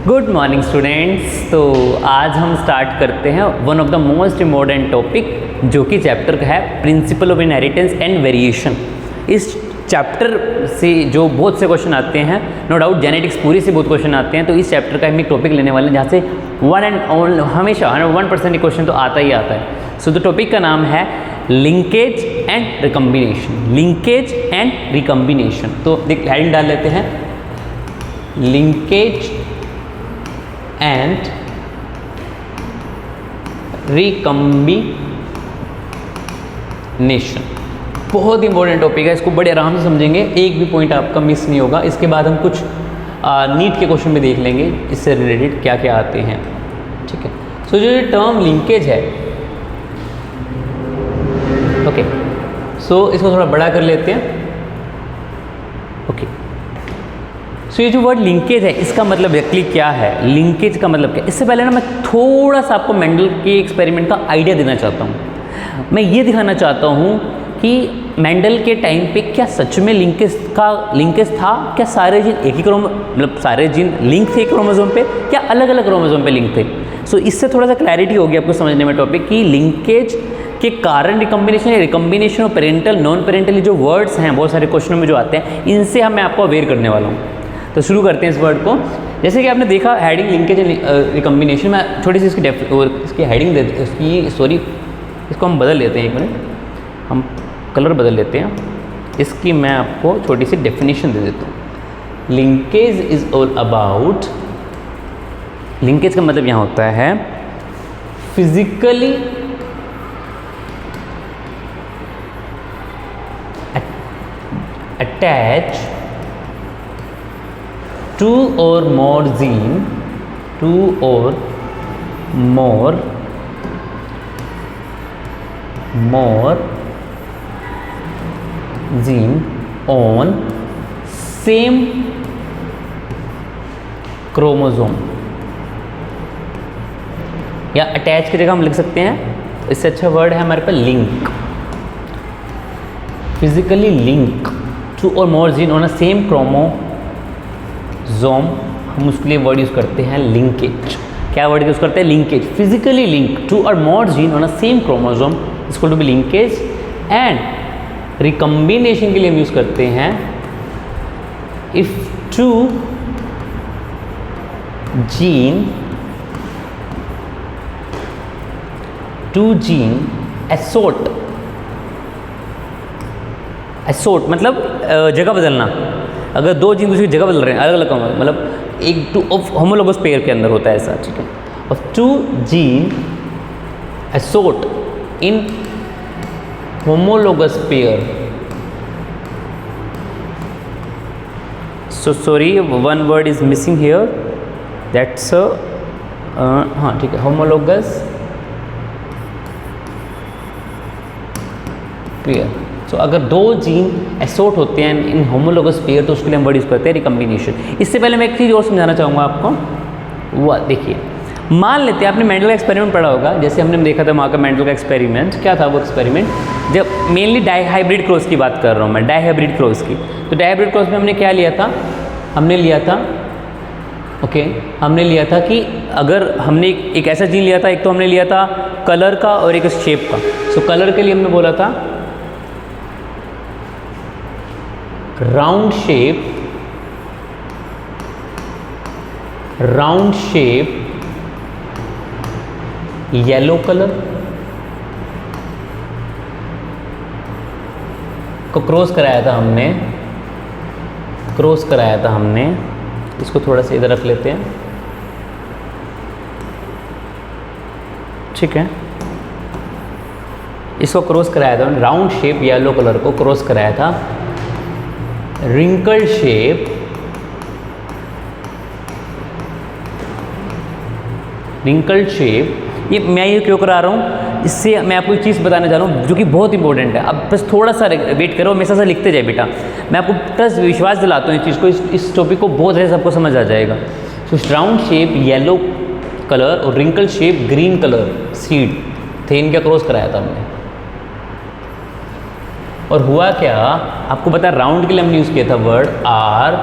Good morning students. तो आज हम स्टार्ट करते हैं one of the most important topic जो कि चैप्टर का है principle of inheritance and variation. इस चैप्टर से जो बहुत से क्वेश्चन आते हैं, नो डाउट जेनेटिक्स पूरी से बहुत क्वेश्चन आते हैं, तो इस चैप्टर का हम एक टॉपिक लेने वाले हैं जहाँ से वन एंड ऑल हमेशा 1% क्वेश्चन तो आता ही आता है। सो द टॉपिक का नाम है linkage and recombination. Linkage and recombination, तो हेडिंग डाल लेते हैं लिंकेज एंड रिकम्बिनेशन। बहुत इंपॉर्टेंट टॉपिक है, इसको बड़े आराम से समझेंगे, एक भी पॉइंट आपका मिस नहीं होगा। इसके बाद हम कुछ नीट के क्वेश्चन भी देख लेंगे, इससे रिलेटेड क्या क्या आते हैं। ठीक है, सो जो टर्म लिंकेज है, ओके, सो इसको थोड़ा बड़ा कर लेते हैं। ओके, सो ये जो वर्ड लिंकेज है इसका मतलब एक्चुअली क्या है, लिंकेज का मतलब क्या। इससे पहले ना मैं थोड़ा सा आपको मेंडल के एक्सपेरिमेंट का आइडिया देना चाहता हूँ। मैं ये दिखाना चाहता हूँ कि मेंडल के टाइम पे क्या सच में लिंकेज था, क्या सारे जीन एक ही मतलब सारे जीन लिंक थे एक क्रोमोसोम पे, क्या अलग अलग क्रोमोसोम पे लिंक थे। सो इससे थोड़ा सा क्लैरिटी होगी आपको समझने में टॉपिक कि लिंकेज के कारण रिकम्बिनेशन या रिकम्बिनेशन और पेरेंटल नॉन पेरेंटल जो वर्ड्स हैं बहुत सारे क्वेश्चनों में जो आते हैं, इनसे मैं आपको अवेयर करने वाला हूँ। तो शुरू करते हैं इस वर्ड को। जैसे कि आपने देखा हेडिंग लिंकेज एंड रिकम्बिनेशन में थोड़ी सी इसकी हेडिंग इसको हम बदल लेते हैं। एक मिनट, हम कलर बदल लेते हैं। इसकी मैं आपको छोटी सी डेफिनेशन दे देता हूँ। Linkage is all about, linkage का मतलब यहाँ होता है physically attach two or more gene on same chromosome, या अटैच की जगह हम लिख सकते हैं, इससे अच्छा वर्ड है हमारे पास link. Physically link two or more gene on a same chromosome, हम उसके लिए वर्ड यूज करते हैं लिंकेज। क्या वर्ड यूज करते हैं? Linkage. Physically link two or more gene on a same chromosome इसको to be linkage. And recombination के लिए हम यूज करते हैं इफ टू जीन एसोट मतलब जगह बदलना। अगर दो जीन दूसरी जगह बदल रहे हैं, अलग अलग मतलब एक टू ऑफ होमोलोगस पेयर के अंदर होता है ऐसा। ठीक है, और two gene assort in homologous pair, so sorry one word is missing here, that's हाँ ठीक है, होमोलोगस पेयर। तो अगर दो जीन एसोट होते हैं इन होमोलोगस पेयर तो उसके लिए हम वर्ड यूज करते हैं रिकम्बिनेशन। इससे पहले मैं एक चीज़ और समझाना चाहूँगा आपको। वो देखिए, मान लेते हैं आपने मेंडल का एक्सपेरिमेंट पढ़ा होगा, जैसे हमने देखा था वहाँ का मेंडल का एक्सपेरिमेंट। क्या था वो एक्सपेरिमेंट? जब मेनली डाईहाइब्रिड क्रॉस की बात कर रहा हूँ मैं, डाईहाइब्रिड क्रॉस की। तो डाईहाइब्रिड क्रॉस में हमने क्या लिया था? हमने लिया था कि अगर हमने एक ऐसा जीन लिया था, एक तो हमने लिया था कलर का और एक शेप का। सो कलर के लिए हमने बोला था राउंड शेप येलो कलर को क्रॉस कराया था हमने। इसको थोड़ा सा इधर रख लेते हैं। ठीक है, इसको क्रॉस कराया था, राउंड शेप येलो कलर को क्रॉस कराया था रिंकल शेप। ये मैं ये क्यों करा रहा हूँ, इससे मैं आपको एक चीज़ बताना चाह रहा हूँ जो कि बहुत इंपॉर्टेंट है। अब बस थोड़ा सा वेट करो, हमेशा से लिखते जाए बेटा। मैं आपको प्लस विश्वास दिलाता हूँ इस चीज़ को, इस टॉपिक को बहुत अच्छे से सबको समझ आ जाएगा। So round shape yellow colour और wrinkle shape green colour seed थे, इनका क्रॉस कराया था हमने। और हुआ क्या, आपको पता है राउंड के लिए हमने यूज़ किया था वर्ड आर,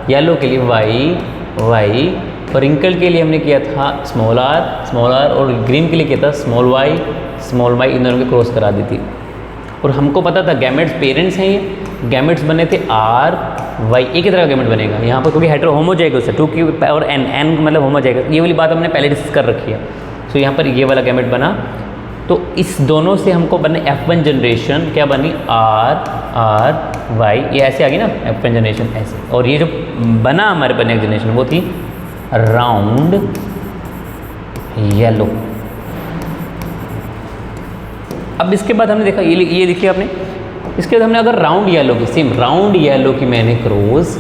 येलो के लिए वाई वाई, और रिंकल के लिए हमने किया था स्मॉल आर, और ग्रीन के लिए किया था स्मॉल वाई, इन दोनों के क्रॉस करा दी थी। और हमको पता था गैमेट्स पेरेंट्स हैं, ये गैमेट्स बने थे आर वाई, एक ही तरह का गैमेट बनेगा यहाँ पर, क्योंकि हेटेरो होमोजाइगस है 2 की पावर n मतलब होमोजाइगस, ये वाली बात हमने पहले डिस्कस कर रखी है। तो यहाँ पर ये वाला गैमेट बना, तो इस दोनों से हमको बने F1 जनरेशन, क्या बनी आर वाई, ये ऐसे आ गई ना F1 जनरेशन ऐसे। और ये जो बना हमारे पर नेक्स्ट जनरेशन वो थी राउंड येलो। अब इसके बाद हमने देखा ये देखिए आपने, इसके बाद हमने अगर राउंड येलो की, सेम राउंड येलो की मैंने क्रॉस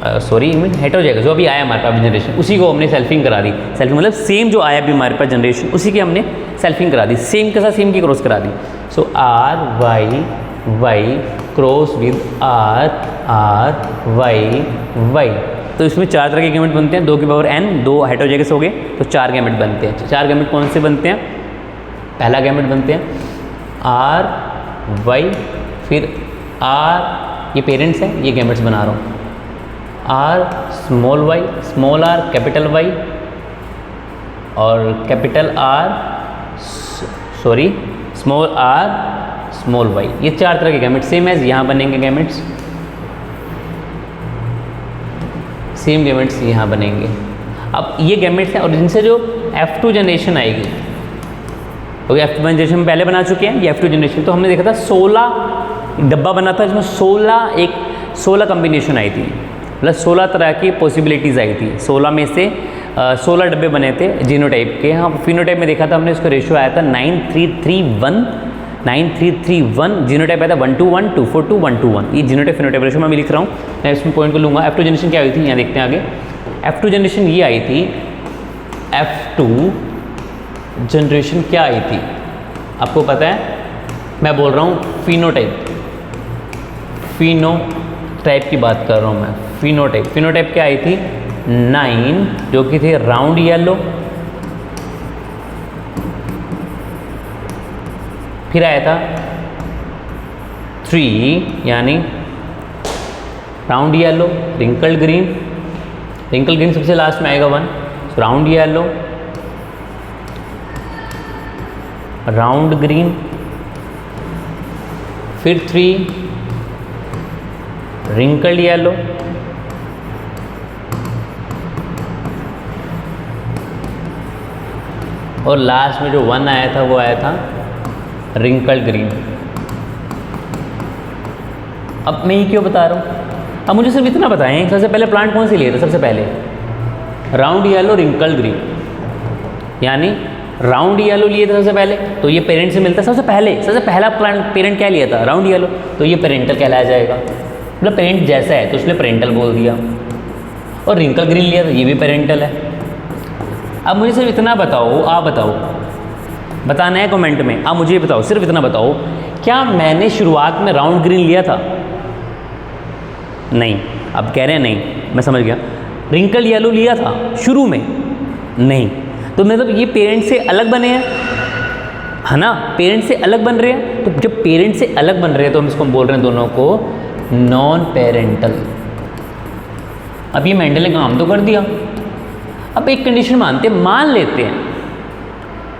हेटेरोजाइगस जो अभी आया हमारे पास जनरेशन, उसी को हमने सेल्फिंग करा दी। सेल्फिंग मतलब सेम जो आया भी हमारे पास जनरेशन, उसी की हमने सेल्फिंग करा दी, सेम के साथ सेम की क्रॉस करा दी। So R Y cross with R Y. तो इसमें 4 तरह के गैमेट बनते हैं, 2 की पावर n, 2 हेटेरोजाइगस हो गए, तो 4 गैमेट बनते हैं। 4 गैमेट कौन से बनते हैं? पहला गैमेट बनते हैं आर वाई, फिर आर, ये पेरेंट्स हैं, ये गैमेट्स बना रहा हूँ, R small R capital Y, और capital R small R small Y. ये 4 तरह के गैमेट्स सेम एज यहाँ बनेंगे गैमेट्स, सेम गैमेट्स यहाँ बनेंगे। अब ये गैमेट्स हैं और जिनसे जो F2 जनरेशन आएगी, तो F1 जनरेशन में पहले बना चुके हैं, ये F2 जनरेशन। तो हमने देखा था 16 डब्बा बना था, जिसमें 16 कम्बिनेशन आई थी, मतलब 16 तरह की पॉसिबिलिटीज़ आई थी। 16 में से 16 डब्बे बने थे जीनोटाइप के। हाँ, फिनोटाइप में देखा था हमने, उसका रेशियो आया था 9331, जीनोटाइप आया था 1:1, 2:4, 1:1। ये जीनोटाइप फिनोटाइप रेशियो मैं लिख रहा हूँ, मैं इसमें पॉइंट को लूँगा। F2 जनरेशन क्या आई थी, यहाँ देखते हैं आगे। F2 जनरेशन ये आई थी, F2 जनरेशन क्या आई थी आपको पता है? मैं बोल रहा हूँ फिनोटाइप की बात कर रहा हूँ मैं। फिनोटाइप क्या आई थी? 9, जो कि थे राउंड येलो, फिर आया था 3 यानी राउंड येलो, रिंकल्ड ग्रीन सबसे लास्ट में आएगा 1, राउंड येलो, राउंड ग्रीन, फिर 3 रिंकल्ड येलो, और लास्ट में जो 1 आया था वो आया था रिंकल्ड ग्रीन। अब मैं ये क्यों बता रहा हूँ? अब मुझे सिर्फ इतना बताएं, सबसे पहले प्लांट कौन से लिए थे? सबसे पहले राउंड येलो रिंकल्ड ग्रीन, यानी राउंड येलो लिए थे सबसे पहले, तो ये पेरेंट से मिलता है। सबसे पहला प्लांट पेरेंट क्या लिया था? राउंड येलो, तो ये पेरेंटल कहलाया जाएगा, मतलब पेरेंट जैसा है तो उसने पेरेंटल बोल दिया। और रिंकल ग्रीन लिया तो ये भी पेरेंटल है। अब मुझे सिर्फ इतना बताओ, आप बताओ, बताना है कमेंट में, आप मुझे बताओ, सिर्फ इतना बताओ, क्या मैंने शुरुआत में राउंड ग्रीन लिया था? नहीं। अब कह रहे हैं नहीं, मैं समझ गया। रिंकल येलो लिया था शुरू में? नहीं। तो मतलब ये पेरेंट से अलग बने हैं, है ना? पेरेंट से अलग बन रहे हैं, तो जब पेरेंट से अलग बन रहे हैं तो हम इसको बोल रहे हैं दोनों को नॉन पेरेंटल। अब ये मेंडल ने काम तो कर दिया। अब एक कंडीशन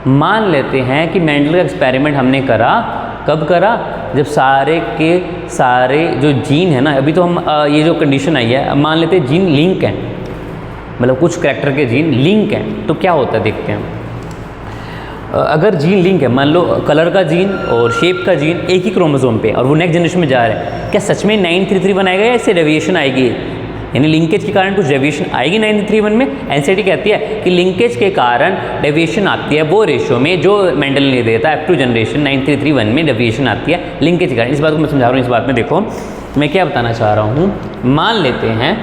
मान लेते हैं कि मेंडल का एक्सपेरिमेंट हमने करा, कब करा? जब सारे के सारे जो जीन है ना, अभी तो हम ये जो कंडीशन आई है, अब मान लेते हैं जीन लिंक हैं, मतलब कुछ करैक्टर के जीन लिंक हैं, तो क्या होता है देखते हैं। अगर जीन लिंक है, मान लो कलर का जीन और शेप का जीन एक ही क्रोमोसोम पे, और वो नेक्स्ट जनरेशन में जा रहे हैं, क्या सच में 9:3:3 बनाएगा या इससे डेविएशन आएगी? यानी लिंकेज के कारण कुछ डेविएशन आएगी 9:3:1 में। एनसीईआरटी कहती है कि लिंकेज के कारण डेविएशन आती है वो रेशियो में जो मेंडल ने देता है। F2 जनरेशन 9:3:1 में डेविएशन आती है लिंकेज के कारण। इस बात को मैं समझा रहा हूँ। इस बात में देखो मैं क्या बताना चाह रहा हूँ। मान लेते हैं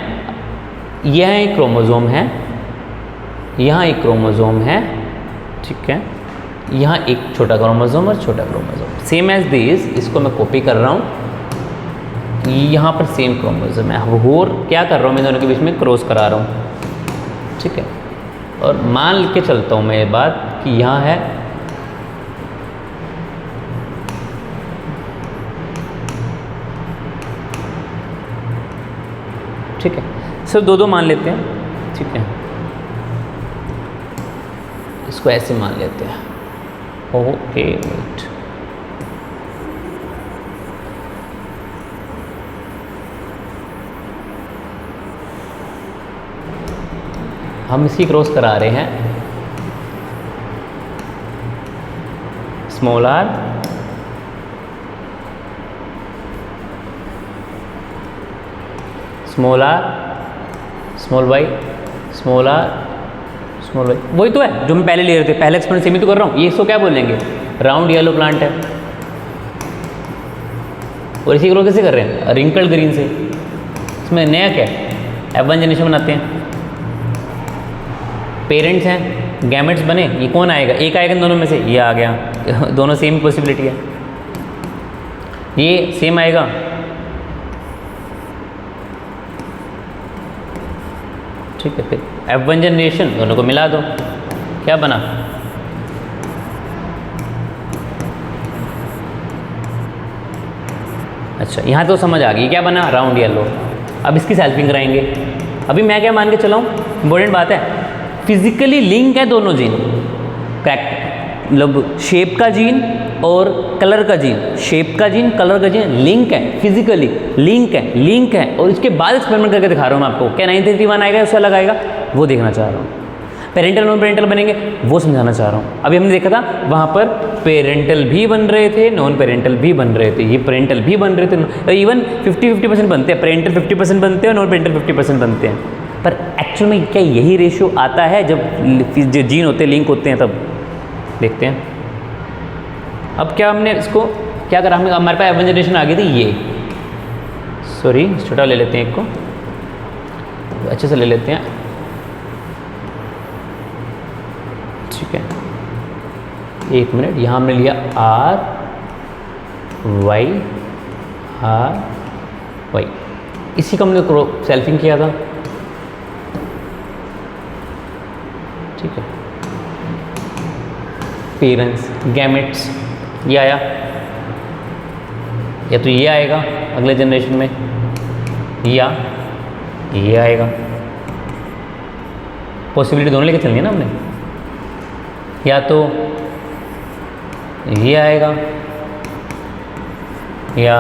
यह एक क्रोमोसोम है, यहाँ एक क्रोमोसोम है, ठीक है, यहाँ एक छोटा क्रोमोसोम और छोटा क्रोमोसोम, सेम एज दिस। इसको मैं कॉपी कर रहा हूँ, यहाँ पर सेम क्रोमोसोम है, और क्या कर रहा हूँ मैं दोनों के बीच में क्रॉस करा रहा हूँ, ठीक है। और मान के चलता हूँ मैं ये बात कि यहाँ है ठीक है, सिर्फ 2 मान लेते हैं, ठीक है, इसको ऐसे मान लेते हैं। ओके वेट, हम इसकी क्रॉस करा रहे हैं small R small R small Y small R small Y, वही तो है जो मैं पहले ले रहे थे, पहले एक्सपेरिमेंट सेम ही तो कर रहा हूँ। ये इसको क्या बोलेंगे, राउंड येलो प्लांट है। और इसी को कैसे कर रहे हैं, रिंकल्ड ग्रीन से। इसमें नया क्या है, F1 जनरेशन बनाते हैं, पेरेंट्स हैं, गैमेट्स बने, ये कौन आएगा, एक आएगा इन दोनों में से, ये आ गया दोनों सेम पॉसिबिलिटी है, ये सेम आएगा, ठीक है। फिर F1 जनरेशन दोनों को मिला दो, क्या बना, अच्छा यहाँ तो समझ आ गई, क्या बना, राउंड येलो। अब इसकी सेल्फिंग कराएंगे। अभी मैं क्या मान के चलाऊँ, इंपॉर्टेंट बात है, फिजिकली लिंक है दोनों जीन, करेक्ट, मतलब शेप का जीन और कलर का जीन, शेप का जीन कलर का जीन लिंक है, फिजिकली लिंक है। और इसके बाद एक्सपेरिमेंट करके दिखा रहा हूँ मैं आपको, क्या 931 आएगा उससे अलग आएगा, वो देखना चाह रहा हूँ। पेरेंटल नॉन पेरेंटल बनेंगे वो समझाना चाह रहा हूँ। अभी हमने देखा था वहाँ पर पेरेंटल भी बन रहे थे, नॉन पेरेंटल भी बन रहे थे, ये पेरेंटल भी बन रहे थे, इवन 50-50% बनते हैं, पेरेंटल 50% बनते हैं और नॉन पेरेंटल 50% बनते हैं। पर एक्चुअल में क्या यही रेशियो आता है जब जो जीन होते हैं लिंक होते हैं तब, देखते हैं। अब क्या हमने इसको क्या करा, हमारे पास F1 जनरेशन आ गई थी, ये सॉरी छोटा ले लेते हैं, एक को अच्छे से ले लेते हैं, ठीक है, एक मिनट। यहाँ हमने लिया R Y R Y, इसी का हमने सेल्फिंग किया था, ठीक है। पेरेंट्स गैमेट्स ये आया, या तो ये आएगा अगले जनरेशन में, या ये आएगा, पॉसिबिलिटी दोनों लेके चलनी है ना हमने, या तो ये आएगा या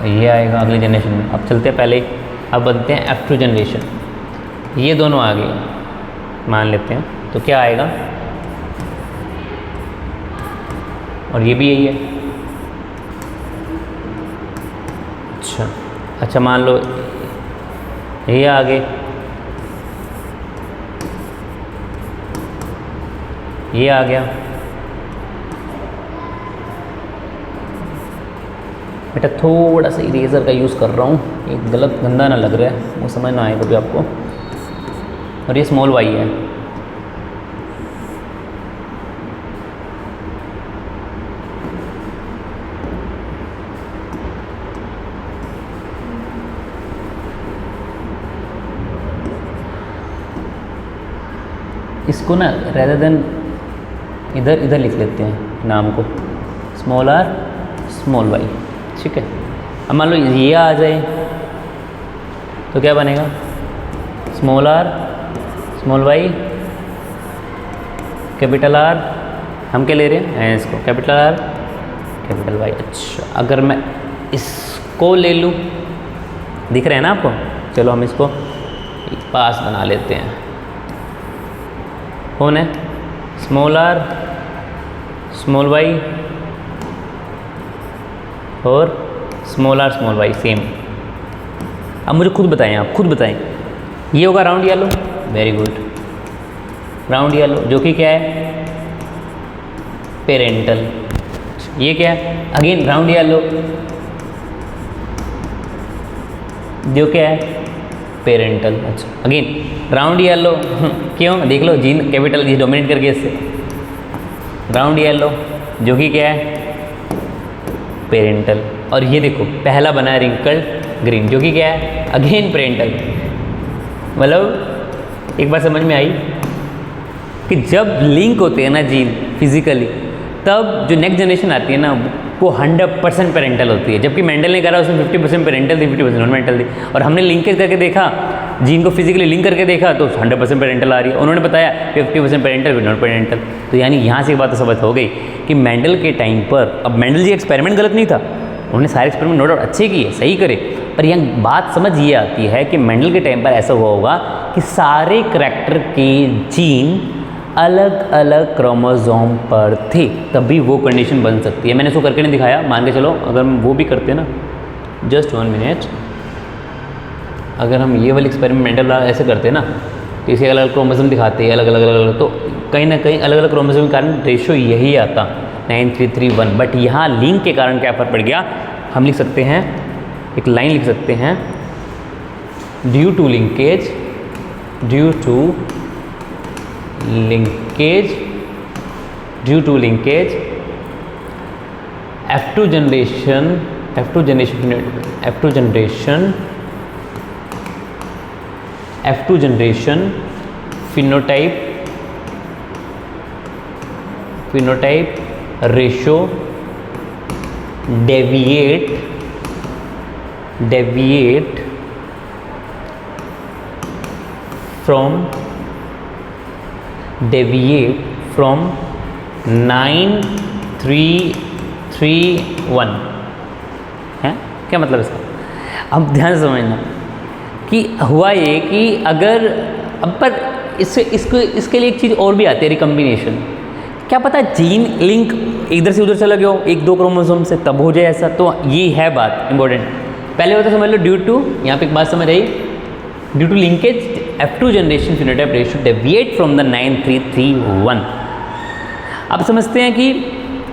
ये आएगा अगले जनरेशन में। अब चलते हैं पहले, अब बनते हैं F2 जनरेशन, ये दोनों आ गए मान लेते हैं, तो क्या आएगा, और ये भी यही है, अच्छा मान लो ये आगे, ये आ गया, बेटा थोड़ा सा इरेजर का यूज़ कर रहा हूँ, ये गलत गंदा ना लग रहा है, वो समझ ना आए कभी आपको। और ये स्मॉल वाई है, इसको ना रेदर देन इधर लिख लेते हैं नाम को, स्मॉल आर स्मॉल वाई, ठीक है। अब मान लो ये आ जाए तो क्या बनेगा, small R small Y capital R, हम क्या ले रहे हैं इसको, कैपिटल आर कैपिटल वाई। अच्छा अगर मैं इसको ले लूँ, दिख रहा है ना आपको, चलो हम इसको पास बना लेते हैं, कौन है, स्मॉल आर स्मॉल वाई और small R small Y same. अब मुझे खुद बताएं, आप खुद बताएं, ये होगा round yellow, very good, round yellow जो कि क्या है, पेरेंटल। ये क्या है, अगेन राउंड येलो जो क्या है, पेरेंटल। अच्छा अगेन राउंड येलो, क्यों, देख लो जीन कैपिटल जी डोमिनेट करके इससे, राउंड येलो जो कि क्या है, पेरेंटल। और ये देखो पहला बना है रिंकल्ड ग्रीन जो कि क्या है, अगेन पेरेंटल। मतलब एक बार समझ में आई कि जब लिंक होते हैं ना जीन फिजिकली, तब जो नेक्स्ट जनरेशन आती है ना वो 100% पेरेंटल होती है, जबकि मेंडल ने कहा उसमें 50% पेरेंटल थी, 50% नॉन पेरेंटल थी। और हमने लिंकेज करके देखा, जीन को फिजिकली लिंक करके देखा तो 100% पेरेंटल आ रही है। उन्होंने बताया 50% पेरेंटल, नॉन पेरेंटल। तो यानी यहाँ से एक बात साबित हो गई कि मेंडल के टाइम पर, अब मेंडल जी एक्सपेरिमेंट गलत नहीं था, उन्होंने सारे एक्सपेरिमेंट नो डाउट अच्छे किए, सही करे, पर यहाँ बात समझ ये आती है कि मेंडल के टाइम पर ऐसा हुआ होगा कि सारे करैक्टर के जीन अलग अलग क्रोमोसोम पर थे, तभी वो कंडीशन बन सकती है। मैंने इसको करके नहीं दिखाया, मान के चलो अगर हम वो भी करते ना, जस्ट 1 मिनट, अगर हम ये वाले एक्सपेरिमेंट मेंडल ऐसे करते ना, तो इसे अलग अलग क्रोमोसोम दिखाते हैं, अलग अलग, तो कहीं ना कहीं अलग अलग क्रोमोसोम के कारण रेशो यही आता 9331। बट यहाँ लिंक के कारण क्या फ़र्क पड़ गया, हम लिख सकते हैं, एक लाइन लिख सकते हैं, due to linkage, due to linkage, due to linkage, F2 generation, F2 generation, F2 generation, F2 generation phenotype, phenotype ratio deviate, deviate from, deviate from 9331 है। क्या मतलब इसका, अब ध्यान से समझना कि हुआ ये कि अगर अब पर इससे इसको इसके लिए एक चीज़ और भी आती है, रिकम्बिनेशन। क्या पता जीन लिंक इधर से उधर चला गया हो, 1-2 क्रोमोसोम से, तब हो जाए ऐसा। तो ये है बात इंपॉर्टेंट। पहले होता समझ लो ड्यू टू, यहाँ पे एक बात समझ आई, due to linkage F2 generation phenotype ratio deviate from the 9331। अब समझते हैं कि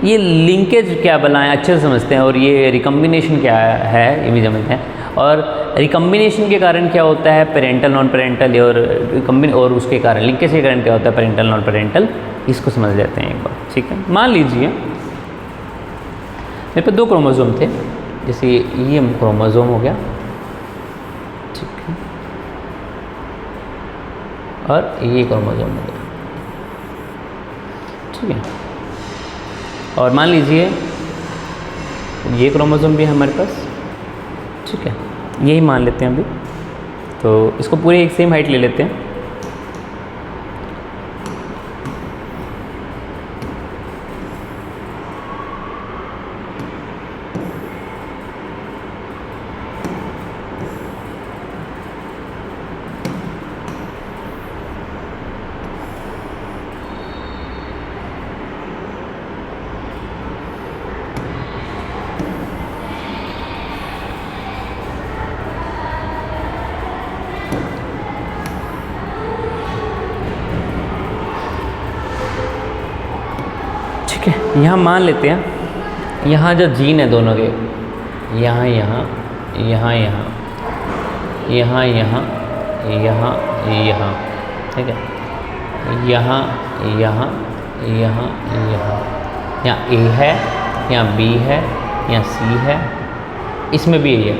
ये लिंकेज क्या बनाए, अच्छे से समझते हैं, और ये रिकम्बिनेशन क्या है ये भी समझते हैं। और रिकम्बिनेशन के कारण क्या होता है, पेरेंटल नॉन पेरेंटल, और उसके कारण लिंकेज के कारण क्या होता है, पेरेंटल नॉन पेरेंटल, इसको समझ लेते हैं एक बार। ठीक है, मान लीजिए मेरे पे 2 क्रोमोसोम थे, जैसे ये क्रोमोसोम हो गया, ठीक है, और ये क्रोमोसोम हो गया, ठीक है। और मान लीजिए ये क्रोमोसोम भी है हमारे पास, ठीक है, यही मान लेते हैं अभी। तो इसको पूरे एक सेम हाइट ले लेते हैं। यहाँ मान लेते हैं, यहाँ जो जीन है दोनों के, यहाँ यहाँ यहाँ यहाँ यहाँ यहाँ यहाँ यहाँ, ठीक है, यहाँ यहाँ यहाँ यहाँ, यहाँ ए है, यहाँ बी है, यहाँ सी है, इसमें भी यही है,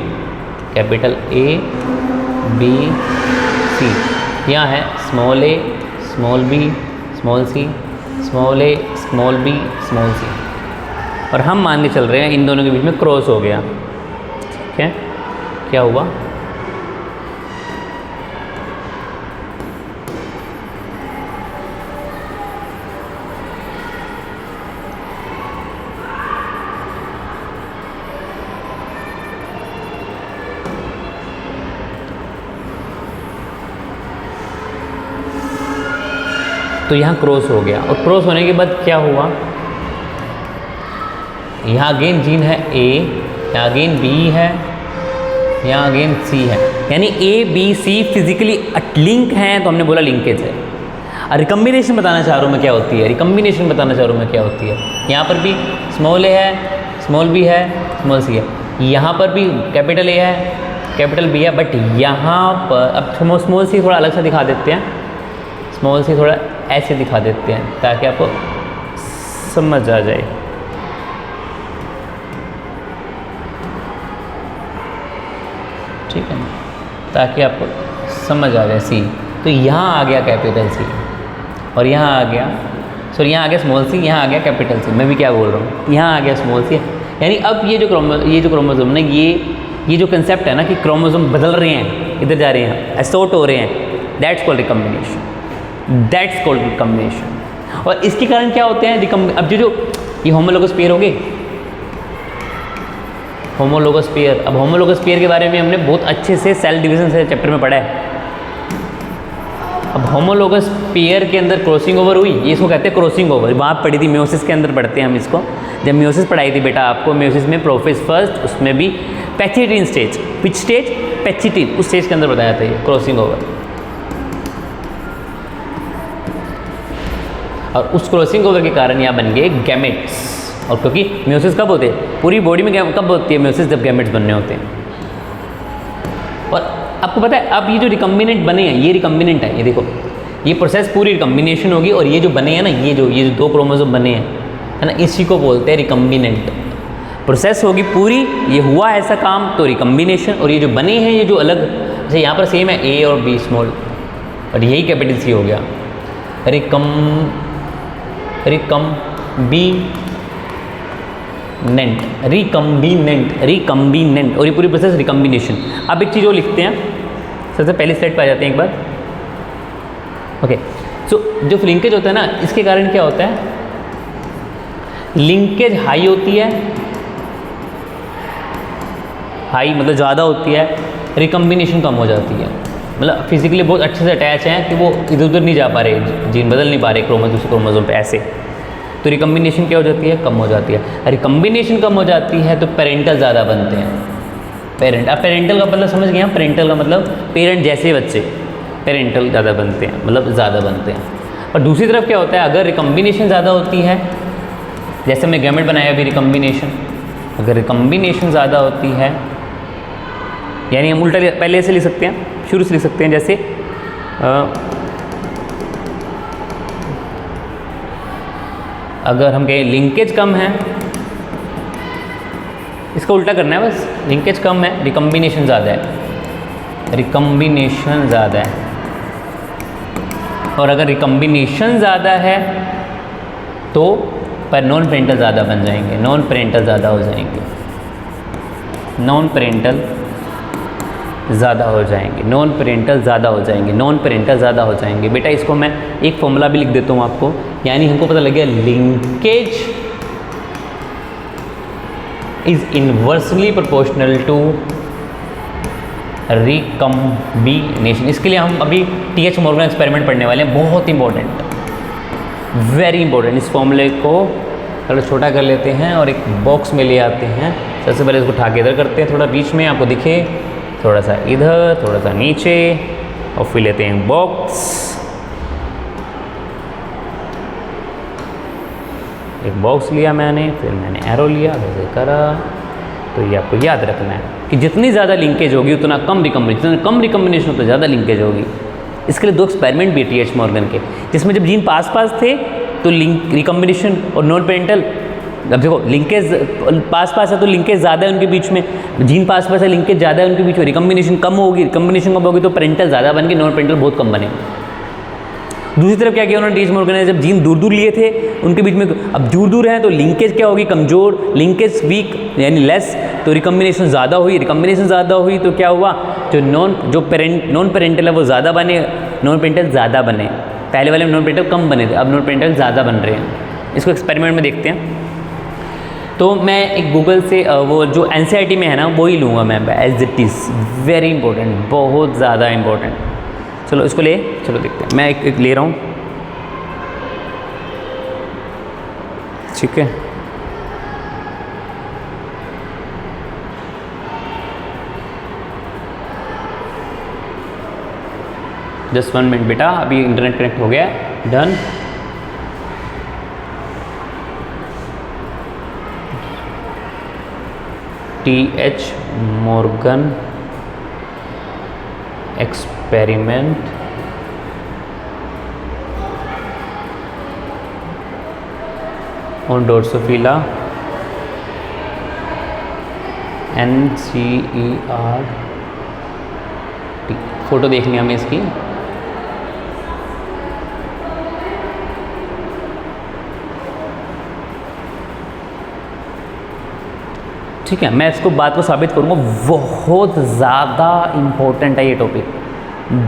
कैपिटल ए बी सी। यहाँ है small A, small B, small C, small A, small B, small C. और हम मान के चल रहे हैं इन दोनों के बीच में क्रॉस हो गया, ठीक है। क्या हुआ, तो यहाँ क्रॉस हो गया। और क्रॉस होने के बाद क्या हुआ, यहाँ अगेन जीन है ए, यहाँ अगेन बी है, यहाँ अगेन सी है, यानी A B C physically link हैं, तो हमने बोला लिंकेज है। और रिकम्बिनेशन बताना चाह रहा हूँ मैं क्या होती है, रिकम्बिनेशन बताना चाह रहा हूँ मैं क्या होती है। यहाँ पर भी स्मॉल ए है, स्मॉल बी है, स्मॉल सी है, यहाँ पर भी कैपिटल ए है, कैपिटल बी है, बट यहाँ पर अब स्मॉल सी थोड़ा अलग सा दिखा देते हैं, स्मॉल सी थोड़ा ऐसे दिखा देते हैं ताकि आपको समझ आ जाए। ठीक है, ताकि आपको समझ आ जाए सी। तो यहाँ आ गया कैपिटल सी, और यहाँ आ गया, सॉरी यहाँ आ गया स्मॉल सी, यहाँ आ गया कैपिटल सी। मैं भी क्या बोल रहा हूँ, यहाँ आ गया स्मॉल सी, यानी अब ये जो क्रोमोसोम ना, ये जो कंसेप्ट है ना कि क्रोमोसोम बदल रहे हैं, इधर जा रहे हैं, एसोर्ट हो रहे हैं, that's called recombination, that's called recombination. और इसके कारण क्या होते हैं, अब जो ये होमोलोगस पेयर हो गए, होमोलोगस पेयर। अब होमोलोगस पेयर के बारे में हमने बहुत अच्छे से सेल डिवीजन से चैप्टर में पढ़ा है। अब होमोलोगस पेयर के अंदर क्रॉसिंग ओवर हुई, ये इसको कहते हैं क्रॉसिंग ओवर। वहाँ पढ़ी थी, म्योसिस के अंदर पढ़ते हैं हम इसको। जब म्योसिस पढ़ाई थी बेटा आपको, म्योसिस में प्रोफेज फर्स्ट, उसमें भी पैचिटिन स्टेज, विच स्टेज, पैचिटिन, उस स्टेज के अंदर बताया था ये क्रॉसिंग ओवर। और उस क्रॉसिंग ओवर के कारण यहाँ बन गए गैमेट्स। और क्योंकि म्योसिस कब होते हैं, पूरी बॉडी में कब होती है म्योसिस, जब गैमेट्स बनने होते हैं। और आपको पता है अब ये जो रिकम्बिनेंट बने हैं, ये रिकम्बिनेंट है, ये देखो, ये प्रोसेस पूरी रिकम्बिनेशन होगी। और ये जो बने हैं ना, ये जो दो क्रोमोसोम बने हैं, है ना, इसी को बोलते हैं रिकम्बिनेंट। प्रोसेस होगी पूरी, ये हुआ ऐसा काम तो रिकम्बिनेशन। और ये जो बने हैं, ये जो अलग, जैसे यहाँ पर सेम है ए और बी स्मॉल, और यही कैपिटल सी हो गया, रिकम्बिनेंट। और ये पूरी प्रोसेस रिकम्बिनेशन। अब एक चीज़ और लिखते हैं, सबसे पहली स्लाइड पे आ जाते हैं एक बार। ओके, सो जो लिंकेज होता है ना, इसके कारण क्या होता है, लिंकेज हाई होती है, हाई मतलब ज़्यादा होती है, रिकम्बिनेशन कम हो जाती है। मतलब फिजिकली बहुत अच्छे से अटैच हैं कि वो इधर उधर नहीं जा पा रहे, जीन बदल नहीं पा रहे दूसरे क्रोमोसोम पे ऐसे, तो रिकम्बिनेशन क्या हो जाती है, कम हो जाती है। रिकम्बिनेशन कम हो जाती है तो पेरेंटल ज़्यादा बनते हैं। अब पेरेंटल का मतलब समझ गए, पेरेंटल का मतलब पेरेंट जैसे बच्चे, पेरेंटल ज़्यादा बनते हैं, मतलब ज़्यादा बनते हैं। और दूसरी तरफ क्या होता है, अगर रिकम्बिनेशन ज़्यादा होती है, जैसे हमने गैमेट बनाया अभी रिकम्बिनेशन, अगर रिकम्बिनेशन ज़्यादा होती है, यानी हम उल्टा पहले से लिख सकते हैं, शुरू से लिख सकते हैं, जैसे अगर हम कहें लिंकेज कम है, इसका उल्टा करना है बस, लिंकेज कम है, रिकम्बिनेशन ज़्यादा है, रिकम्बिनेशन ज़्यादा है। और अगर रिकम्बिनेशन ज़्यादा है तो पर नॉन पेरेंटल ज़्यादा बन जाएंगे, नॉन पेरेंटल ज़्यादा हो जाएंगे, नॉन पेरेंटल ज़्यादा हो जाएंगे, नॉन पेरेंटल ज़्यादा हो जाएंगे, नॉन पेरेंटल ज़्यादा हो जाएंगे। बेटा इसको मैं एक फॉर्मूला भी लिख देता हूँ आपको, यानी हमको पता लग गया linkage is inversely proportional to recombination. इसके लिए हम अभी टी.एच. मॉर्गन एक्सपेरिमेंट पढ़ने वाले हैं, बहुत इंपॉर्टेंट, वेरी इंपॉर्टेंट। इस फॉर्मूले को थोड़ा छोटा कर लेते हैं और एक बॉक्स में ले आते हैं। सबसे पहले इसको उठा के इधर करते हैं, थोड़ा बीच में आपको दिखे, थोड़ा सा इधर, थोड़ा सा नीचे, और फिर लेते हैं बॉक्स, एक बॉक्स लिया मैंने, फिर मैंने एरो लिया, वैसे करा। तो ये आपको याद रखना है कि जितनी ज़्यादा लिंकेज होगी उतना कम रिकम्बिनेशन, जितना कम रिकम्बिनेशन उतना ज़्यादा लिंकेज होगी। इसके लिए दो एक्सपेरिमेंट भी टी.एच. मॉर्गन के, जिसमें जब जीन पास पास थे तो रिकम्बिनेशन और नॉन पेरेंटल, अब देखो लिंकेज पास पास है तो लिंकेज ज़्यादा है उनके बीच में, जीन पास पास है लिंकेज ज़्यादा है उनके बीच में, रिकम्बिनेशन कम होगी, रिकम्बिनेशन कम होगी तो पेरेंटल ज़्यादा बन के नॉन पेरेंटल बहुत कम बने। दूसरी तरफ क्या किया उन्होंने टी.एच. मॉर्गन ने, जब जीन दूर दूर लिए थे उनके बीच में, अब दूर दूर हैं तो लिंकेज क्या होगी, कमज़ोर, लिंकेज वीक यानी लेस, तो रिकम्बिनेशन ज़्यादा हुई, रिकम्बिनेशन ज़्यादा हुई तो क्या हुआ, जो नॉन पेरेंटल है वो ज़्यादा बने, नॉन पेरेंटल ज़्यादा बने। पहले वाले में नॉन पेरेंटल कम बने थे, अब नॉन पेरेंटल ज़्यादा बन रहे हैं। इसको एक्सपेरिमेंट में देखते हैं। तो मैं एक गूगल से वो जो NCERT में है ना वो ही लूँगा मैं, as it is, very important, बहुत ज़्यादा इंपॉर्टेंट। चलो इसको चलो देखते हैं, मैं एक ले रहा हूँ, ठीक है। जस्ट 1 मिनट बेटा, अभी इंटरनेट कनेक्ट हो गया, done. TH. Morgan experiment on Drosophila, NCERT। Photo देखनी हमें इसकी, ठीक है, मैं इसको बात को साबित करूँगा, बहुत ज़्यादा इम्पोर्टेंट है ये टॉपिक,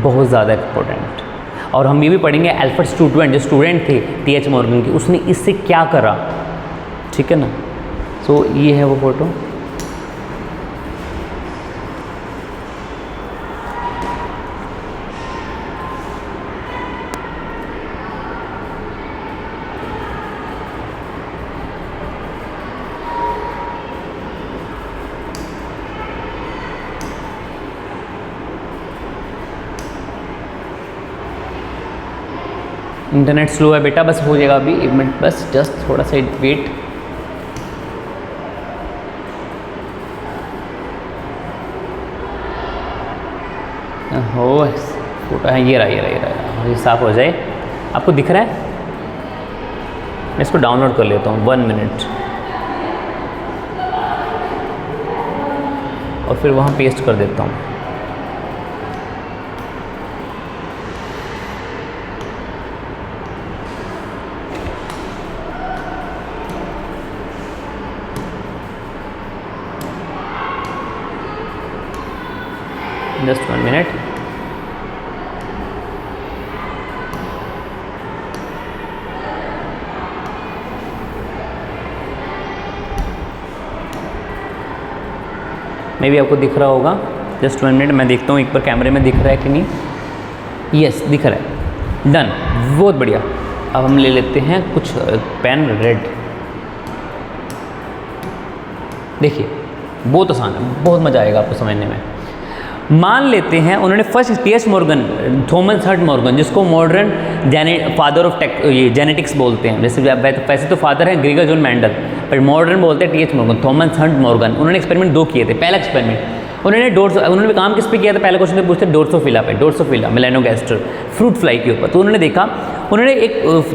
बहुत ज़्यादा इम्पोर्टेंट। और हम ये भी पढ़ेंगे अल्फ्रेड स्टूडेंट, जो स्टूडेंट थे टी.एच. मॉर्गन की, उसने इससे क्या करा, ठीक है ना। सो ये है वो फोटो। इंटरनेट स्लो है बेटा, बस हो जाएगा अभी 1 मिनट, बस जस्ट थोड़ा सा वेट। हो फोटो है, ये रहा, ये साफ हो जाए, आपको दिख रहा है। मैं इसको डाउनलोड कर लेता हूँ, 1 मिनट, और फिर वहाँ पेस्ट कर देता हूँ। Just 1 minute. मे भी आपको दिख रहा होगा, जस्ट 1 मिनट, मैं देखता हूँ एक बार कैमरे में दिख रहा है कि नहीं। यस, दिख रहा है, डन, बहुत बढ़िया। अब हम ले लेते हैं कुछ पेन रेड। देखिए बहुत आसान है, बहुत मज़ा आएगा आपको समझने में। मान लेते हैं उन्होंने first T H. Morgan, Thomas Hunt Morgan, जिसको मॉडर्न फादर ऑफ ये जेनेटिक्स बोलते हैं, जैसे वैसे तो फादर है ग्रेगर जॉन मेंडल, पर मॉडर्न बोलते हैं T H. Morgan, Thomas Hunt Morgan. उन्होंने एक्सपेरिमेंट 2 किए थे। पहला एक्सपेरिमेंट उन्होंने काम किस पे किया था, पहले क्वेश्चन पे पूछते डोर्सोफिला पे, डोर्सोफिला मेलानोगैस्टर, फ्रूट फ्लाई के ऊपर। तो उन्होंने देखा, उन्होंने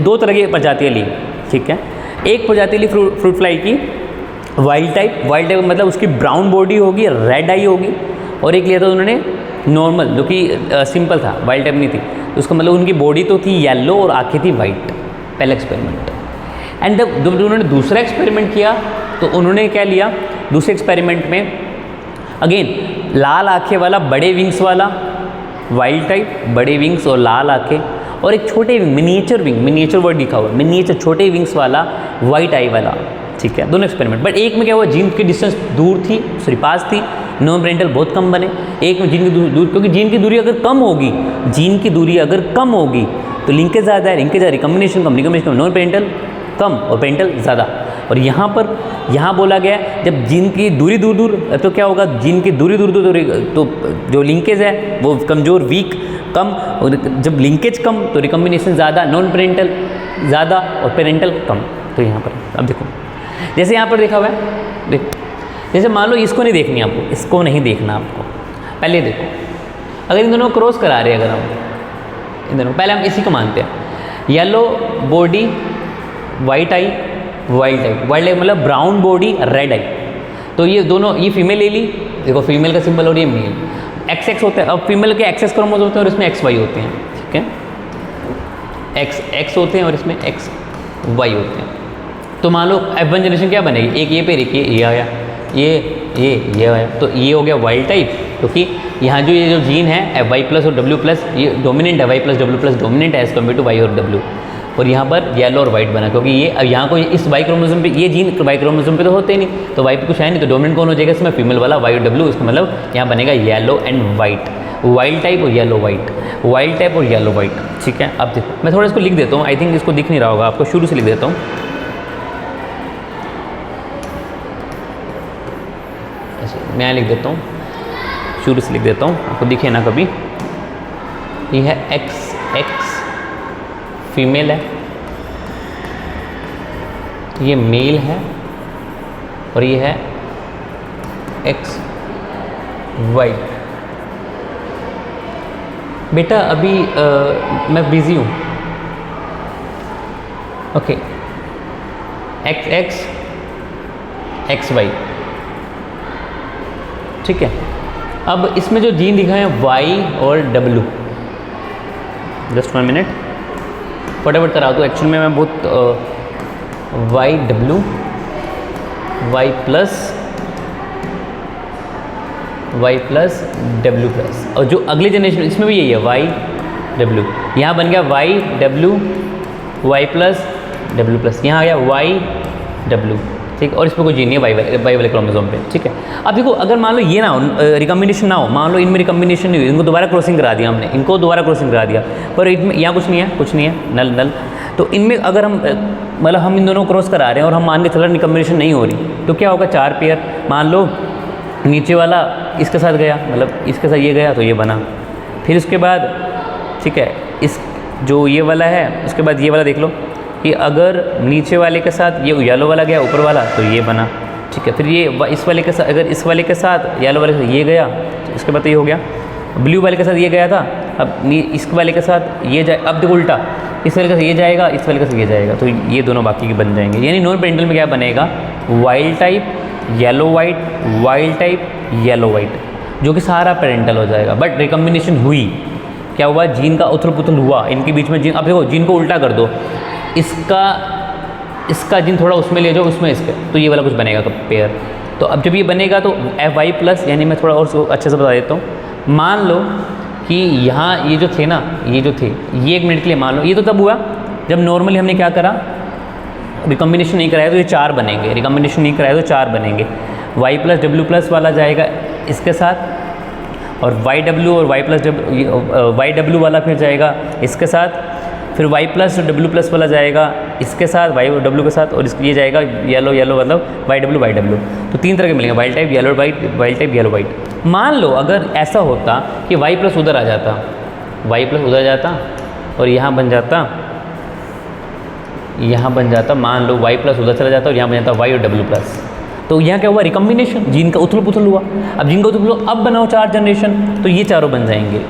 2 तरह की प्रजातियाँ ली, ठीक है। एक प्रजाति ली फ्रूट फ्लाई की वाइल्ड टाइप मतलब उसकी ब्राउन बॉडी होगी, रेड आई होगी, और एक लिया था उन्होंने नॉर्मल, जो कि सिंपल था, वाइल्ड टाइप नहीं थी। तो उसका मतलब उनकी बॉडी तो थी येलो और आंखें थी वाइट, पहला एक्सपेरिमेंट। एंड जब उन्होंने दूसरा एक्सपेरिमेंट किया तो उन्होंने क्या लिया, दूसरे एक्सपेरिमेंट में अगेन लाल आंखें वाला, बड़े विंग्स वाला, वाइल्ड टाइप, बड़े विंग्स और लाल आंखें, और एक छोटे मिनिएचर विंग, मिनिएचर वर्ड लिखा हुआ है, मिनिएचर छोटे विंग्स वाला, वाइट आई वाला, ठीक है। दोनों एक्सपेरिमेंट, बट एक में क्या हुआ, जीन की डिस्टेंस दूर थी, सॉरी पास थी, नॉन पेरेंटल बहुत कम बने। एक में जीन की दूर, क्योंकि जीन की दूरी अगर कम होगी, जीन की दूरी अगर कम होगी तो लिंकेज ज़्यादा है, लिंकेज रिकम्बिनेशन कम, रिकम्बिनेशन कम, नॉन पेरेंटल कम और पेरेंटल ज़्यादा। और यहाँ बोला गया जब जीन की दूरी दूर तो क्या होगा, जीन की दूरी दूर तो जो लिंकेज है वो कमज़ोर, वीक, कम, और जब लिंकेज कम तो रिकम्बिनेशन ज़्यादा, नॉन पेरेंटल ज़्यादा और पेरेंटल कम। तो यहाँ पर अब देखो, जैसे यहाँ पर देखा हुआ है, देखो जैसे मान लो इसको नहीं देखनी आपको, इसको नहीं देखना आपको, पहले देखो, अगर इन दोनों को क्रॉस करा रहे हैं, अगर हम इन दोनों, पहले हम इसी को मानते हैं, येलो बॉडी वाइट आई, वाइल्ड आई मतलब ब्राउन बॉडी रेड आई। तो ये दोनों, ये फीमेल ले ली, देखो फीमेल का सिंबल और ये मेल, XX होता है। अब फीमेल के XX क्रोमोसोम होते हैं और इसमें XY होते हैं, ठीक है, X होते हैं और इसमें XY होते हैं। तो मान लो F1 जनरेशन क्या बनेगी, एक ये पे, एक ये आया, ये आया, तो ये हो गया वाइल्ड टाइप, क्योंकि यहाँ ये जो जीन है Y प्लस और W+, ये डोमिनेंट है, Y प्लस W+ डोमिनेंट है एज कम्पेयर टू Y और W। और यहाँ पर येलो और वाइट बना, क्योंकि ये अब यहाँ को इस वाई क्रोमोसोम पे, ये जीन वाई क्रोमोसोम पे तो होते ही नहीं, तो वाई पे कुछ है नहीं, तो डोमिनेंट कौन हो जाएगा इसमें, फीमेल वाला Y और W। इसका मतलब यहाँ बनेगा yellow and white, wild type और येलो वाइट, वाइल्ड टाइप और येलो वाइट, ठीक है। अब देखो मैं थोड़ा इसको लिख देता हूँ, आई थिंक इसको दिख नहीं रहा होगा आपको, शुरू से लिख देता हूँ। मैं लिख देता हूँ, शुरू से लिख देता हूँ, आपको दिखे ना कभी। ये है XX फीमेल है, ये मेल है, और ये है XY। बेटा अभी मैं बिज़ी हूँ, ओके, XX XY, ठीक है। अब इसमें जो जीन दिखा है Y और W, जस्ट 1 मिनट, फटाफट करा दो। एक्चुअली में मैं बहुत YW, Y plus Y plus W plus, और जो अगली जनरेशन इसमें भी यही है वाई डब्ल्यू, यहाँ बन गया Y W Y plus W plus, यहाँ आ गया वाई डब्ल्यू, ठीक है, और इसमें कोई जीन नहीं है वाई वाले क्रोमोसोम पे, ठीक है। अब देखो अगर मान लो ये ना हो, रिकम्बिनेशन ना हो, मान लो इनमें रिकम्बिनेशन नहीं हुई, इनको दोबारा क्रॉसिंग करा दिया हमने, इनको दोबारा क्रॉसिंग करा दिया, पर इनमें यहाँ कुछ नहीं है, कुछ नहीं है, नल नल, तो इनमें अगर हम मतलब हम इन दोनों को क्रॉस करा रहे हैं और हम मान के चल रहे रिकम्बिनेशन नहीं हो रही, तो क्या होगा, 4 पेयर, मान लो नीचे वाला इसके साथ गया, मतलब इसके साथ ये गया तो ये बना, फिर उसके बाद ठीक है इस जो ये वाला है उसके बाद ये वाला देख लो कि अगर नीचे वाले के साथ ये येलो वाला गया ऊपर वाला तो ये बना, ठीक है, फिर ये इस वाले के साथ अगर इस वाले के साथ येलो वाले के साथ ये गया तो इसके बाद तो ये हो गया, ब्लू वाले के साथ ये गया था, अब इस वाले के साथ ये जाए, अब देखो उल्टा इस वाले के साथ ये जाएगा, इस वाले के साथ ये जाएगा, तो ये दोनों बाकी के बन जाएंगे, यानी नॉन पेरेंटल में क्या बनेगा, wild type yellow white, wild type yellow white, जो कि सारा पेरेंटल हो जाएगा। बट रिकम्बिनेशन हुई, क्या हुआ, जीन का उथल पुथल हुआ इनके बीच में, जीन, अब देखो जीन को उल्टा कर दो, इसका जीन थोड़ा उसमें ले जाओ, उसमें इसके, तो ये वाला कुछ बनेगा पेयर। तो अब जब ये बनेगा तो एफ वाई प्लस, यानी मैं थोड़ा और अच्छे से बता देता हूँ, मान लो कि यहाँ ये जो थे ना, ये जो थे ये 1 मिनट के लिए मान लो, ये तो तब हुआ जब नॉर्मली हमने क्या करा, रिकम्बिनेशन नहीं कराया तो ये 4 बनेंगे, रिकम्बिनेशन नहीं कराया तो 4 बनेंगे, वाई प्लस डब्ल्यू प्लस वाला जाएगा इसके साथ, और वाई डब्ल्यू और वाई डब्ल्यू वाला फिर जाएगा इसके साथ, फिर वाई प्लस डब्ल्यू प्लस वाला जाएगा इसके साथ, वाई डब्ल्यू के साथ, और ये जाएगा येलो येलो मतलब वाई डब्ल्यू, तो 3 तरह के मिलेंगे, wild type yellow white, wild type yellow white. मान लो अगर ऐसा होता कि वाई प्लस उधर आ जाता, वाई प्लस उधर जाता और यहाँ बन जाता, यहाँ बन जाता, मान लो वाई प्लस उधर चला जाता और यहाँ बन जाता वाई और डब्ल्यू प्लस, तो यहाँ क्या हुआ, रिकम्बिनेशन, जीन का उथल पुथल हुआ। अब जीन का उथल पुथल अब बनाओ 4 जनरेशन, तो ये चारों बन जाएंगे,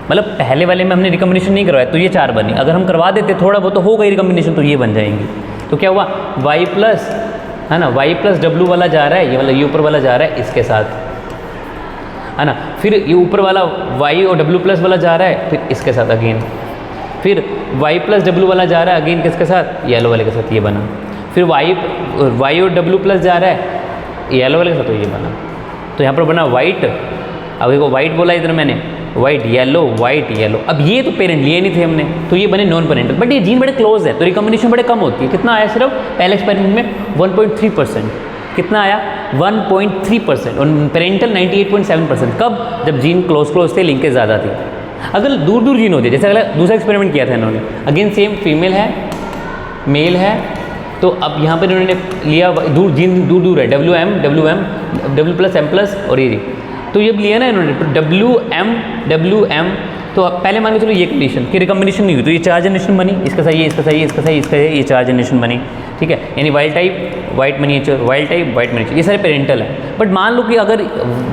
मतलब पहले वाले में हमने रिकम्बिनेशन नहीं करवाया तो ये 4 बनी, अगर हम करवा देते थोड़ा बहुत तो हो गई रिकम्बिनेशन, तो ये बन जाएंगे। तो क्या हुआ, वाई प्लस है ना, वाई प्लस डब्ल्यू वाला जा रहा है, ये वाला ये ऊपर वाला जा रहा है इसके साथ, है ना, फिर ये ऊपर वाला वाई और डब्ल्यू प्लस वाला जा रहा है फिर इसके साथ अगेन, फिर वाई प्लस डब्ल्यू वाला जा रहा है अगेन किसके साथ, येलो वाले के साथ, ये बना, फिर वाई और डब्ल्यू प्लस जा रहा है येलो वाले के साथ, तो ये बना, तो यहाँ पर बना वाइट, अब देखो वाइट बोला इधर मैंने, वाइट येलो वाइट येलो, अब ये तो पेरेंट लिए नहीं थे हमने, तो ये बने नॉन पेरेंटल, बट ये जीन बड़े क्लोज है तो रिकम्बिनेशन बड़े कम होती है। कितना आया सिर्फ पहले एक्सपेरिमेंट में 1.3%, कितना आया 1.3%, और पेरेंटल 98.7%। कब, जब जीन क्लोज थे, लिंकेज ज़्यादा थी। अगर दूर दूर जीन होती है, जैसे अगला दूसरा एक्सपेरिमेंट किया था इन्होंने, अगेन सेम फीमेल है मेल है, तो अब यहाँ पर इन्होंने लिया दूर जीन दूर है, डब्ल्यू प्लस एम प्लस और ये, तो ये लिया ना इन्होंने, तो डब्ल्यू एम, तो पहले मान के चलो ये कंडीशन कि रिकम्बिनेशन नहीं हुई, तो ये 4 जनरेशन बनी, इसका सही है, इसका सही है, इसका सही है, इसका है, ये 4 जनरेशन बनी, ठीक है, यानी wild type white miniature, wild type white miniature, ये सारे पेरेंटल हैं। बट मान लो कि अगर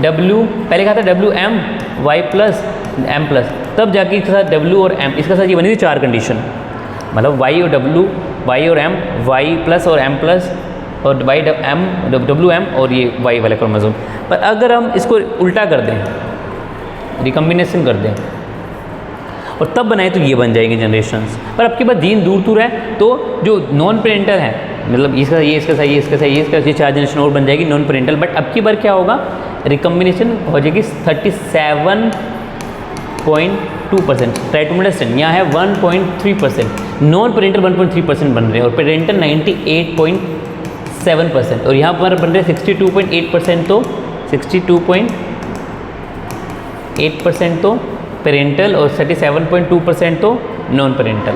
डब्ल्यू पहले कहा था W M Y plus M plus, तब जाके इसके साथ डब्ल्यू और एम, इसका साथ ये बनी थी 4 कंडीशन, मतलब वाई और डब्ल्यू, वाई और एम, वाई प्लस और एम प्लस, और वाई एम डब्ल्यू एम और ये वाई वाले क्रोमोसोम। पर अगर हम इसको उल्टा कर दें, रिकम्बिनेशन कर दें और तब बनाए तो ये बन जाएंगे जनरेशन्स। पर आपके पास जीन दूर दूर है तो जो नॉन पेरेंटल है, मतलब इसका ये इसका सही, इसका सही, इसका ये 4 जनरेशन और बन जाएगी नॉन पेरेंटल। बट अब की बार क्या होगा, रिकम्बिनेशन हो जाएगी 37.2%, ट्राई टू अंडरस्टैंड, यहाँ है 1.3%, नॉन पेरेंटल 1.3% बन रहे हैं और पेरेंटल 98.7%, और यहाँ पर बन रहे 62.8%, तो 62.8% तो पेरेंटल और 37.2% तो नॉन पेरेंटल।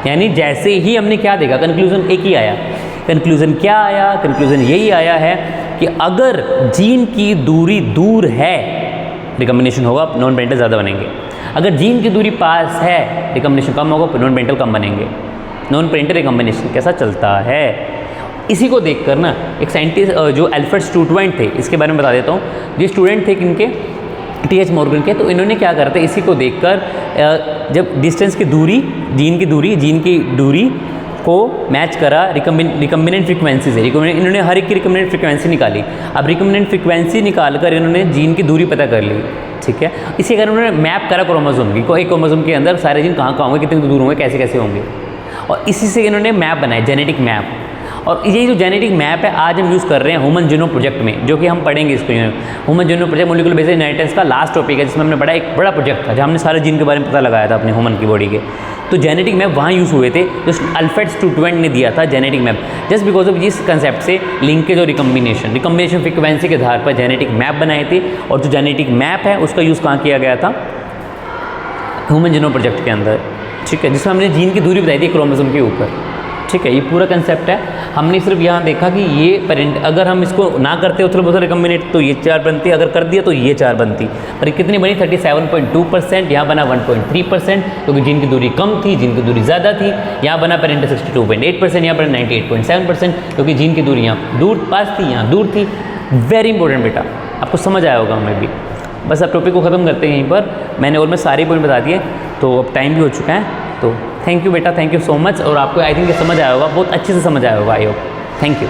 यानी जैसे ही हमने क्या देखा, कंक्लूजन एक ही आया। कंक्लूजन क्या आया, कंक्लूजन यही आया है कि अगर जीन की दूरी दूर है रिकम्बिनेशन होगा, नॉन पेरेंटल ज़्यादा बनेंगे। अगर जीन की दूरी पास है रिकम्बिनेशन कम होगा, नॉन पेरेंटल कम बनेंगे। नॉन पेरेंटल रिकम्बिनेशन कैसा चलता है, इसी को देखकर ना एक साइंटिस्ट जो अल्फ्रेड स्टूडवेंट थे, इसके बारे में बता देता हूँ। ये स्टूडेंट थे किनके, टी.एच. मॉर्गन के। तो इन्होंने क्या करते, इसी को देखकर जब डिस्टेंस की दूरी, जीन की दूरी को मैच करा रिकम्बिनेंट फ्रीक्वेंसी से। इन्होंने हर एक की रिकम्बिनेंट फ्रीक्वेंसी निकाली। अब रिकम्बिनेंट फ्रीक्वेंसी निकाल कर इन्होंने जीन की दूरी पता कर ली, ठीक है। इसी कारण उन्होंने मैप करा क्रोमोसोम की, कोई क्रोमोसोम के अंदर सारे जीन कहाँ होंगे, कितने दूर होंगे, कैसे कैसे होंगे, और इसी से इन्होंने मैप बनाया, जेनेटिक मैप। और ये जो जेनेटिक मैप है आज हम यूज़ कर रहे हैं ह्यूमन जीनोम प्रोजेक्ट में, जो कि हम पढ़ेंगे इसको। Human genome project molecular basis inheritance का लास्ट टॉपिक है, जिसमें हमने पढ़ा एक बड़ा प्रोजेक्ट था जहाँ हमने सारे जीन के बारे में पता लगाया था अपने ह्यूमन की बॉडी के। तो जेनेटिक मैप वहाँ यूज़ हुए थे, जो अल्फ्रेड स्टुटवेंट ने दिया था genetic map, just because of इस कंसेप्ट से लिंकेज और रिकम्बिनेशन फ्रीक्वेंसी के आधार पर जेनेटिक मैप बनाए थे। और जो जेनेटिक मैप है उसका यूज़ कहाँ किया गया था? ह्यूमन जीनोम प्रोजेक्ट के अंदर, ठीक है, जिसमें हमने जीन की दूरी बताई थी क्रोमोसोम के ऊपर, ठीक है। ये पूरा कंसेप्ट है। हमने सिर्फ यहाँ देखा कि ये पेरेंट, अगर हम इसको ना करते उथल रिकम्बिनेट तो ये 4 बनती, अगर कर दिया तो ये 4 बनती। पर कितनी बनी? 37.2%, यहाँ बना 1.3%, क्योंकि जीन की दूरी कम थी, जीन की दूरी ज़्यादा थी। यहाँ बना पेरेंट 62.8%, यहाँ पर 98.7%, क्योंकि जीन की दूरी यहाँ दूर पास थी, यहाँ दूर थी। वेरी इंपॉर्टेंट बेटा, आपको समझ आया होगा हमें भी। बस अब टॉपिक को ख़त्म करते हैं यहीं पर। मैंने और मैं सारे पॉइंट बता दिए, तो अब टाइम भी हो चुका है। तो थैंक यू बेटा, थैंक यू सो मच। और आपको आई थिंक ये समझ आया होगा, बहुत अच्छे से समझ आया होगा, आई होप। Thank you.